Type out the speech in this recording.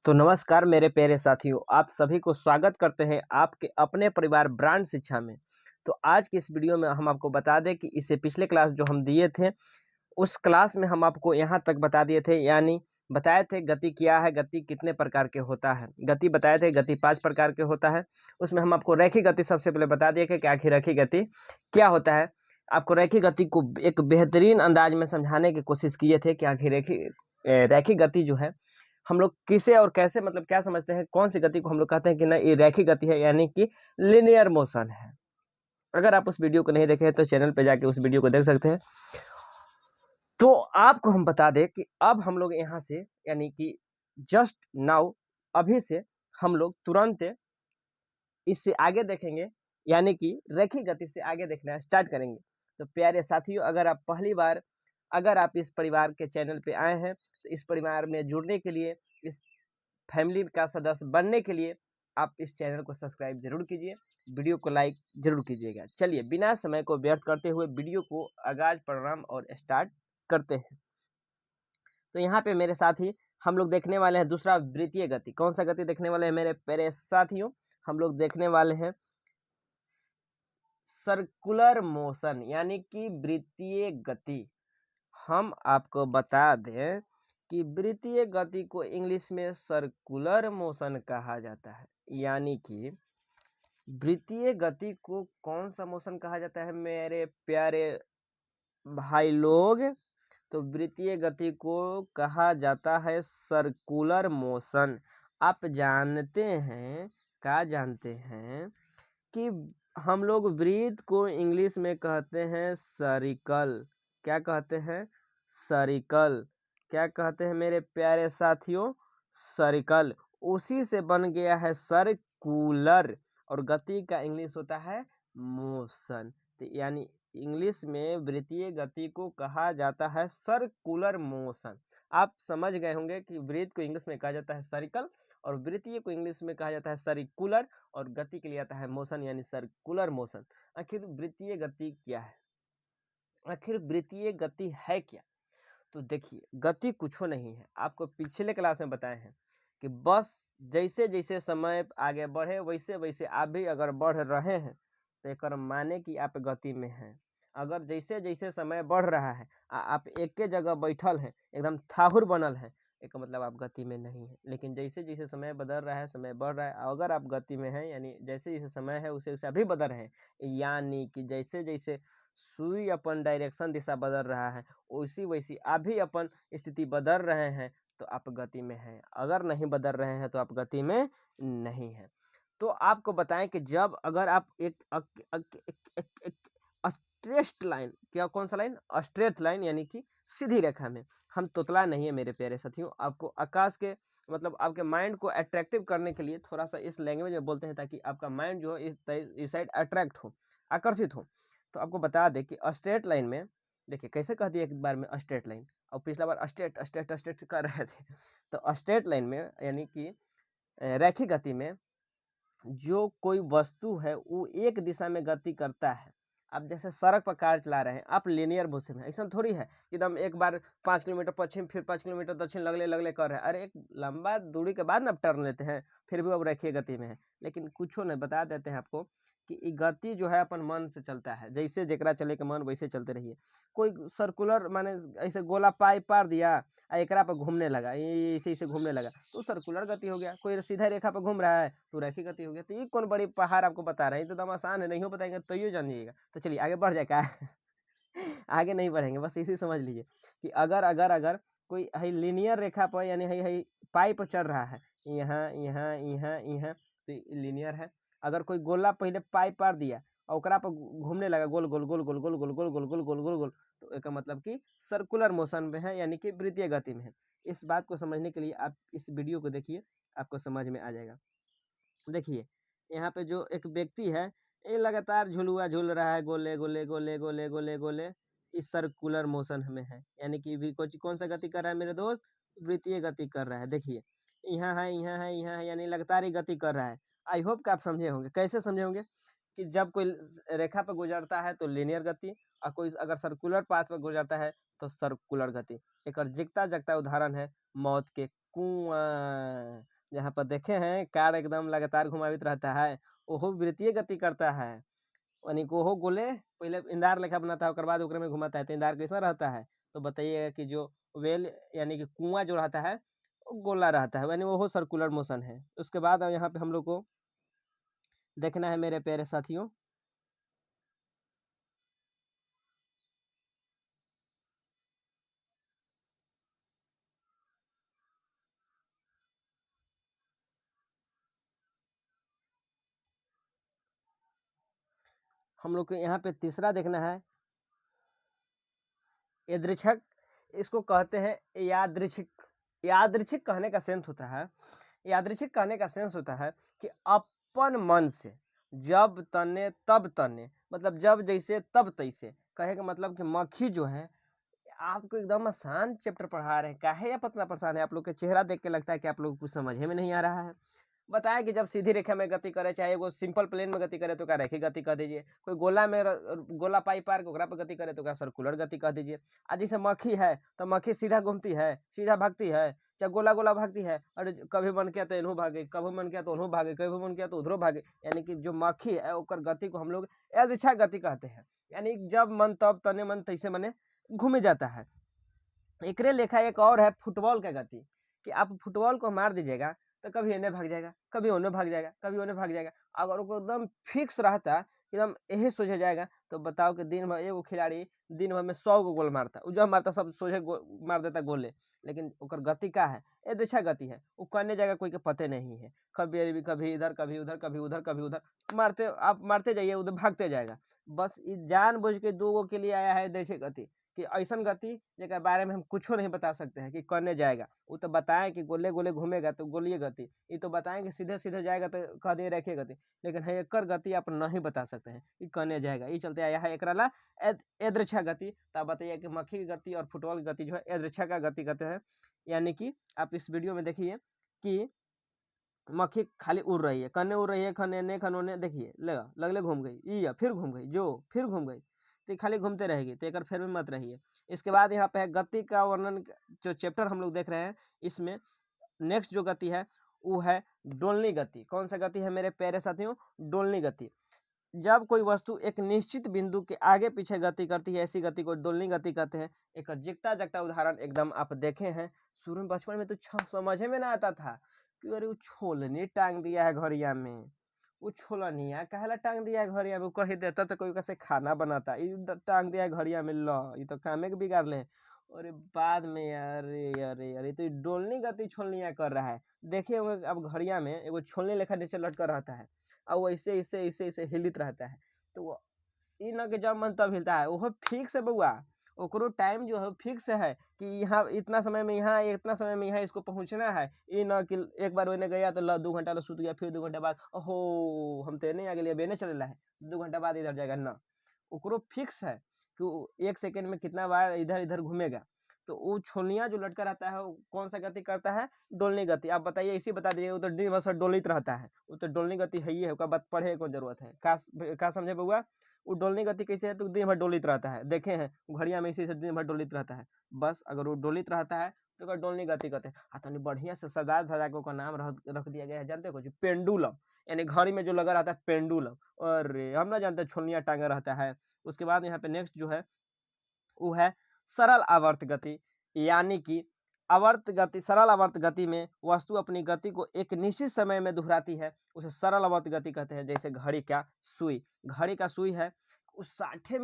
तो नमस्कार मेरे प्यारे साथियों, आप सभी को स्वागत करते हैं आपके अपने परिवार ब्रांड शिक्षा में। तो आज की इस वीडियो में हम आपको बता दें कि इससे पिछले क्लास जो हम दिए थे, उस क्लास में हम आपको यहाँ तक बता दिए थे, यानी बताए थे गति क्या है, गति कितने प्रकार के होता है। गति बताए थे, गति 5 प्रकार के होता है। उसमें हम आपको रैखिक गति सबसे पहले बता दिए कि आखिर रैखिक गति क्या होता है। आपको रैखिक गति को एक बेहतरीन अंदाज में समझाने की कोशिश किए थे कि आखिर रैखिक गति जो है हम लोग किसे और कैसे, मतलब क्या समझते हैं, कौन सी गति को हम लोग कहते हैं कि ना ये रैखिक गति है, यानी कि लिनियर मोशन है। अगर आप उस वीडियो को नहीं देखे हैं तो चैनल पे जाके उस वीडियो को देख सकते हैं। तो आपको हम बता दें कि अब हम लोग यहाँ से, यानी कि जस्ट नाउ, अभी से हम लोग तुरंत इससे आगे देखेंगे, यानी कि रैखिक गति से आगे देखना स्टार्ट करेंगे। तो प्यारे साथियों, अगर आप पहली बार अगर आप इस परिवार के चैनल पे आए हैं तो इस परिवार में जुड़ने के लिए, इस फैमिली का सदस्य बनने के लिए आप इस चैनल को सब्सक्राइब जरूर कीजिए, वीडियो को लाइक जरूर कीजिएगा। चलिए बिना समय को व्यर्थ करते हुए वीडियो को आगाज प्रारंभ और स्टार्ट करते हैं। तो यहाँ पे मेरे साथी हम लोग देखने वाले हैं दूसरा वृत्तीय गति। कौन सा गति देखने वाले हैं मेरे प्यारे साथियों? हम लोग देखने वाले हैं सर्कुलर मोशन, यानी कि वृत्तीय गति। हम आपको बता दें कि वृत्तीय गति को इंग्लिश में सर्कुलर मोशन कहा जाता है। यानी कि वृत्तीय गति को कौन सा मोशन कहा जाता है मेरे प्यारे भाई लोग? तो वृत्तीय गति को कहा जाता है सर्कुलर मोशन। आप जानते हैं, क्या जानते हैं कि हम लोग वृत्त को इंग्लिश में कहते हैं सर्कल। क्या कहते हैं? सर्कल। क्या कहते हैं मेरे प्यारे साथियों? सर्कल। उसी से बन गया है सर्कुलर, और गति का इंग्लिश होता है मोशन। तो यानी इंग्लिश में वृत्तीय गति को कहा जाता है सर्कुलर मोशन। आप समझ गए होंगे कि वृत्त को इंग्लिश में कहा जाता है सर्कल और वृत्तीय को इंग्लिश में कहा जाता है सर्कुलर, और गति के लिए आता है मोशन, यानी सर्कुलर मोशन। आखिर वृत्तीय गति क्या है? आखिर वृत्तीय गति है क्या? तो देखिए, गति कुछ नहीं है, आपको पिछले क्लास में बताए हैं कि बस जैसे जैसे समय आगे बढ़े वैसे वैसे आप भी अगर बढ़ रहे हैं तो एक माने कि आप गति में हैं। अगर जैसे जैसे समय बढ़ रहा है आप एक के जगह बैठल हैं, एकदम थाहुर बनल है, एक मतलब आप गति में नहीं है। लेकिन जैसे जैसे समय बदल रहा है, समय बढ़ रहा है, अगर आप गति में हैं, यानी जैसे जैसे समय है उसे उसे अभी बदल रहे हैं, यानी कि जैसे जैसे सुई अपन डायरेक्शन दिशा बदल रहा है वैसी वैसी आप भी अपन स्थिति बदल रहे हैं, तो आप गति में हैं। अगर नहीं बदल रहे हैं तो आप गति में नहीं हैं। तो आपको बताएं कि जब अगर आप एक स्ट्रेट लाइन, क्या कौन सा लाइन? स्ट्रेट लाइन, यानी कि सीधी रेखा में, हम तोतला नहीं है मेरे प्यारे साथियों, आपको आकाश के मतलब आपके माइंड को अट्रैक्टिव करने के लिए थोड़ा सा इस लैंग्वेज में बोलते हैं ताकि आपका माइंड जो है इस साइड अट्रैक्ट हो, आकर्षित हो। तो आपको बता दें कि स्ट्रेट लाइन में देखिए कैसे कह दिया एक बार में स्ट्रेट लाइन, और पिछला बार स्ट्रेट स्ट्रेट स्ट्रेट कर रहे थे। तो स्ट्रेट लाइन में, यानी कि रैखिक गति में, जो कोई वस्तु है वो एक दिशा में गति करता है। आप जैसे सड़क पर कार चला रहे हैं, आप लिनियर मोशन में, ऐसा थोड़ी है एकदम एक बार 5 किलोमीटर पश्चिम फिर 5 किलोमीटर दक्षिण लगले लगले कर रहे हैं। अरे एक लंबा दूरी के बाद ना आप टर्न लेते हैं, फिर भी अब रैखिक गति में है। लेकिन कुछ नहीं, बता देते हैं आपको कि गति जो है अपन मन से चलता है, जैसे जेकरा चले के मन वैसे चलते रहिए। कोई सर्कुलर माने ऐसे गोला पाइप पार दिया एकरा पर घूमने लगा, ये ऐसे ऐसे घूमने लगा, तो सर्कुलर गति हो गया। कोई सीधा रेखा पर घूम रहा है तो रैखिक गति हो गया। तो ये कौन बड़ी पहाड़ आपको बता रहे हैं, तो एकदम आसान है, नहीं हो बताएंगे तो ये जानिएगा। तो चलिए आगे बढ़ जाए क्या? आगे नहीं बढ़ेंगे, बस इसी समझ लीजिए कि अगर अगर अगर कोई है लीनियर रेखा पर, यानी है पाइप चढ़ रहा है यहाँ यहाँ यहाँ यहाँ, तो लीनियर है। अगर कोई गोला पहले पाइप पार दिया और ओकरा पर घूमने लगा गोल गोल गोल गोल गोल गोल गोल गोल गोल गोल गोल गोल, तो इसका मतलब कि सर्कुलर मोशन में है, यानी कि वृत्तीय गति में है। इस बात को समझने के लिए आप इस वीडियो को देखिए, आपको समझ में आ जाएगा। देखिए यहाँ पे जो एक व्यक्ति है ये लगातार झुलुआ झूल रहा है, गोले गोले गोले गोले गोले गोले, इस सर्कुलर मोशन में है, यानी कि कौन सा गति कर रहा है मेरे दोस्त? वृत्तीय गति कर रहा है। देखिए यहाँ है यहाँ है यहाँ है, यानी लगातार ही गति कर रहा है। आई होप कि आप समझे होंगे। कैसे समझे होंगे? कि जब कोई रेखा पर गुजरता है तो लिनियर गति, और कोई अगर सर्कुलर पाथ पर गुजरता है तो सर्कुलर गति। एक जगता जगता उदाहरण है मौत के कुआं। जहाँ पर देखे हैं कार एकदम लगातार घुमावित रहता है, ओहो वृत्तीय गति करता है, यानी कि ओहो गोले पहले इंदार लेखा बनाता है, ओकर बाद ओकरे में घुमाता है, तो इंदार कैसा रहता है। तो बताइएगा कि जो वेल यानी कि कुआं जो रहता है वो गोला रहता है, यानी वो सर्कुलर मोशन है। उसके बाद अब यहाँ पे हम लोग को देखना है मेरे प्यारे साथियों, हम लोग को यहाँ पे तीसरा देखना है यादृच्छिक। इसको कहते हैं यादृच्छिक। यादृच्छिक कहने का सेंस होता है, यादृच्छिक कहने का सेंस होता है कि अपन मन से जब तने तब तने, मतलब जब जैसे तब तैसे। कहे का मतलब कि मक्खी जो है, आपको एकदम आसान चैप्टर पढ़ा रहे हैं, काहे या पतला परेशान है। आप लोग के चेहरा देख के लगता है कि आप लोग कुछ समझ में नहीं आ रहा है। बताया कि जब सीधी रेखा में गति करे, चाहे वो सिंपल प्लेन में गति करे तो क्या रैखिक गति कह दीजिए, कोई गोला में गोला पाई पार ओकरा पर गति करे तो क्या सर्कुलर गति कह दीजिए। आज जैसे मक्खी है तो मक्खी सीधा घूमती है, सीधा भागती है, चाहे गोला गोला भागती है, और कभी मन किया तो इन्हू भागे, कभी मन किया तो उन्हू भागे, कभी मन किया तो उधरों भागे। यानी कि जो मक्खी है ओकर गति को हम लोग यादृच्छिक गति कहते हैं, यानी जब मन तब तने मन तैसे मने घूमे जाता है। एकरे लेखा एक और है फुटबॉल का गति, कि आप फुटबॉल को मार दीजिएगा तो कभी इन्हें भाग जाएगा, कभी उन्हें भाग जाएगा, कभी उन्हें भाग जाएगा। अगर वो एकदम फिक्स रहता, एकदम यही सोचा जाएगा, तो बताओ कि दिन भर एगो खिलाड़ी दिन भर में 100 गो गोल मारता, उ जब मारता सब सोझे मार देता गोले। लेकिन ओकर गति का है, ये अच्छा गति है, वो करने जाएगा कोई के पते नहीं है। कभी कभी इधर, कभी उधर, कभी उधर, कभी उधर मारते, आप मारते जाइए, उधर भागते जाएगा। बस ये जानबूझ के 2 गो के लिए आया है देशी गति, कि ऐसन गति जेकर बारे में हम कुछो नहीं बता सकते हैं कि करने जाएगा। वो तो बताएं कि गोले गोले घूमेगा तो गोलीय गति, ये तो बताएं कि सीधे सीधे जाएगा तो कह दिए रखिए गति। लेकिन है एकर गति आप नहीं बता सकते हैं कि करने जाएगा, ये चलते आया है एकरा ला यादृच्छिक गति। तब बताइए कि मक्खी की गति और फुटबॉल की गति जो है यादृच्छिक का गति कहते हैं। यानी कि आप इस वीडियो में देखिए कि मक्खी खाली उड़ रही है, कन्ने उड़ रही है, खने खनोने, देखिए लगा लगले घूम गई, या फिर घूम गई, जो फिर घूम गई, तो खाली घूमते रहेगी, तो एक फेर में मत रहिए। इसके बाद यहाँ पे है गति का वर्णन, जो चैप्टर हम लोग देख रहे हैं इसमें नेक्स्ट जो गति है वो है डोलनी गति। कौन सा गति है मेरे प्यारे साथियों? डोलनी गति। जब कोई वस्तु एक निश्चित बिंदु के आगे पीछे गति करती है, ऐसी गति को डोलनी गति कहते हैं। एक जिगता जगता उदाहरण एकदम आप देखे हैं, शुरू में बचपन में तो समझ में ना आता था कि अरे वो छोलनी टांग दिया है घड़िया में, वो छोलनिया कहला टांग दिया है घड़िया में, वो कह देता तो कोई कैसे खाना बनाता, ये टांग दिया है घड़िया में, लो ये तो कामे के बिगाड़ ले। और बाद में अरे अरे अरे तो डोलनी गति छोलनिया कर रहा है। देखिए अब घड़िया में एगो छोलनी लेखा नीचे लटकर रहता है, और वो ऐसे ऐसे ऐसे ऐसे हिलित रहता है। तो वो ई न के जब मन तब हिलता है, वो फिक्स है बउआ, ओकरो टाइम जो है फिक्स है कि यहाँ इतना समय में, यहाँ इतना समय में यहाँ इसको पहुँचना है। ई न कि एक बार ओने गया तो 2 घंटा सुत गया, फिर 2 घंटा बाद ओहो हम तो नहीं आ गए, बेने चलेला है, 2 घंटा बाद इधर जाएगा ना। ओकरो फिक्स है कि वो 1 सेकेंड में कितना बार इधर इधर घूमेगा। तो वो छोलनिया जो लटका रहता है वो कौन सा गति करता है? डोलनी गति। आप बताइए, इसी बता दीजिए, वो तो दिन भर डोलित रहता है, वो तो डोलनी गति है ही है, उसका बात पढ़े को जरूरत है का समझे बउआ? वो डोलनी गति कैसे है? तो दिन भर डोलित रहता है, देखे हैं घड़िया में इसी से दिन भर डोलित रहता है। बस अगर वो डोलित रहता है तो ओकर डोलनी गति कहते हैं। तनी बढ़िया से सजा धजा के ओकर नाम रख दिया गया है, जानते हो? कुछ पेंडुलम, यानी घड़ी में जो लगा रहता है पेंडुलम। अरे हम ना जानते छोलनिया टांगा रहता है। उसके बाद यहाँ पे नेक्स्ट जो है वो है सरल आवर्त गति। यानी कि आवर्त गति, सरल आवर्त गति में वस्तु अपनी गति को एक निश्चित समय में दोहराती है, उसे सरल आवर्त गति कहते हैं। जैसे घड़ी का सुई, घड़ी का सुई है, उस 60 मिनट